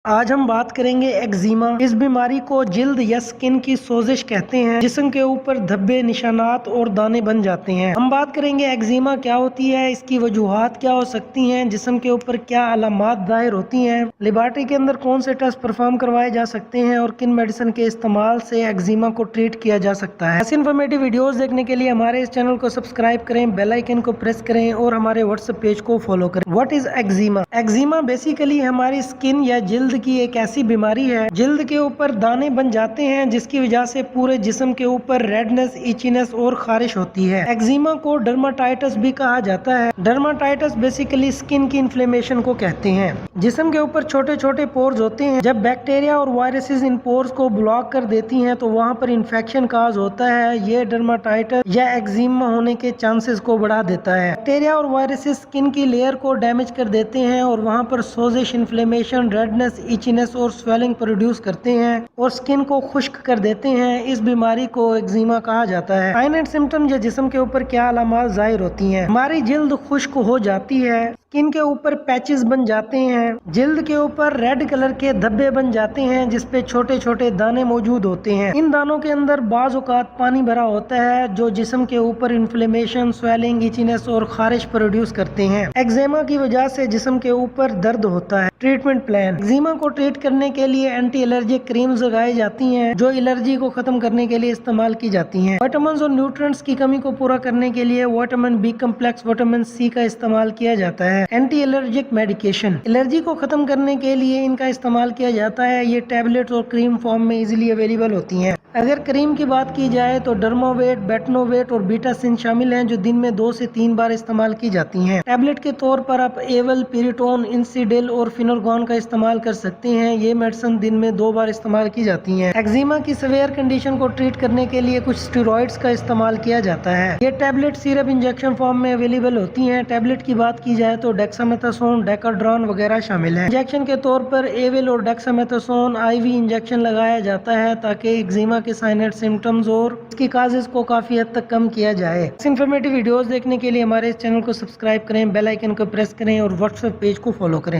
آج ہم بات کریں گے ایگزیما۔ اس بیماری کو جلد یا سکن کی سوزش کہتے ہیں۔ جسم کے اوپر دھبے، نشانات اور دانے بن جاتے ہیں۔ ہم بات کریں گے ایگزیما کیا ہوتی ہے، اس کی وجوہات کیا ہو سکتی ہیں، جسم کے اوپر کیا علامات ظاہر ہوتی ہیں، لیبارٹری کے اندر کون سے ٹیسٹ پرفارم کروائے جا سکتے ہیں اور کن میڈیسن کے استعمال سے ایگزیما کو ٹریٹ کیا جا سکتا ہے۔ ایسی انفارمیٹیو ویڈیوز دیکھنے کے لیے ہمارے اس چینل کو سبسکرائب کریں، بیل آئیکن کو پریس کریں اور ہمارے واٹس ایپ پیج کو فالو کریں۔ What is eczema? Eczema basically ہماری سکن یا جلد کی ایک ایسی بیماری ہے، جلد کے اوپر دانے بن جاتے ہیں جس کی وجہ سے پورے جسم کے اوپر ریڈنس، ایچینس اور خارش ہوتی ہے۔ ایگزیما کو ڈرماٹائٹس بھی کہا جاتا ہے۔ ڈرماٹائٹس بیسیکلی سکن کی انفلیمیشن کو کہتے ہیں۔ جسم کے اوپر چھوٹے چھوٹے پورز ہوتے ہیں، جب بیکٹیریا اور وائرسز ان پورز کو بلاک کر دیتی ہیں تو وہاں پر انفیکشن کاز ہوتا ہے۔ یہ ڈرماٹائٹس یا ایگزیما ہونے کے چانسز کو بڑھا دیتا ہے۔ بیکٹیریا اور وائرسز سکن کی لیئر کو ڈیمیج کر دیتے ہیں اور وہاں پر سوزش، انفلیمیشن، ریڈنس، ایچینس اور سویلنگ پروڈیوس کرتے ہیں اور سکن کو خشک کر دیتے ہیں۔ اس بیماری کو ایگزیما کہا جاتا ہے۔ سائن اینڈ سمپٹم یا جسم کے اوپر کیا علامات ظاہر ہوتی ہیں؟ ہماری جلد خشک ہو جاتی ہے، سکن کے اوپر پیچز بن جاتے ہیں، جلد کے اوپر ریڈ کلر کے دھبے بن جاتے ہیں جس پہ چھوٹے چھوٹے دانے موجود ہوتے ہیں۔ ان دانوں کے اندر بعض اوقات پانی بھرا ہوتا ہے جو جسم کے اوپر انفلیمیشن، سویلنگ، ایچینس اور خارش پروڈیوس کرتے ہیں۔ ایگزیما کی وجہ سے جسم کے اوپر درد ہوتا ہے۔ ٹریٹمنٹ پلان: ایگزیما کو ٹریٹ کرنے کے لیے اینٹی الرجک کریمز لگائی جاتی ہیں جو الرجی کو ختم کرنے کے لیے استعمال کی جاتی ہیں۔ وٹامنز اور نیوٹرینٹس کی کمی کو پورا کرنے کے لیے vitamin B complex, vitamin C کا استعمال کیا جاتا ہے۔ اینٹی الرجک میڈیکیشن: الرجی کو ختم کرنے کے لیے ان کا استعمال کیا جاتا ہے۔ یہ ٹیبلٹ اور کریم فارم میں ایزیلی اویلیبل ہوتی ہیں۔ اگر کریم کی بات کی جائے تو ڈرماویٹ، بیٹنوویٹ اور بیٹاسن شامل ہیں جو دن میں 2 سے 3 بار استعمال کی جاتی ہیں۔ ٹیبلٹ کے طور پر آپ ایول، پیریٹون، انسیڈل اور فینورگون کا استعمال کر سکتے ہیں۔ یہ میڈیسن دن میں 2 بار استعمال کی جاتی ہیں۔ ایگزیما کی سیویئر کنڈیشن کو ٹریٹ کرنے کے لیے کچھ اسٹیرائڈز کا استعمال کیا جاتا ہے۔ یہ ٹیبلٹ سیرپ انجیکشن فارم میں اویلیبل ہوتی ہیں۔ ٹیبلٹ کی بات کی جائے تو ڈیکسامیتھاسون، ڈیکاڈران وغیرہ شامل ہیں۔ انجیکشن کے طور پر ایول اور ڈیکسامیتھاسون IV انجیکشن لگایا جاتا ہے تاکہ ایگزیما کے سائن اینڈ سمپٹمز اور اس کی کازز کو کافی حد تک کم کیا جائے۔ اس انفارمیٹیو ویڈیوز دیکھنے کے لیے ہمارے اس چینل کو سبسکرائب کریں، بیل آئیکن کو پریس کریں اور واٹس ایپ پیج کو فالو کریں۔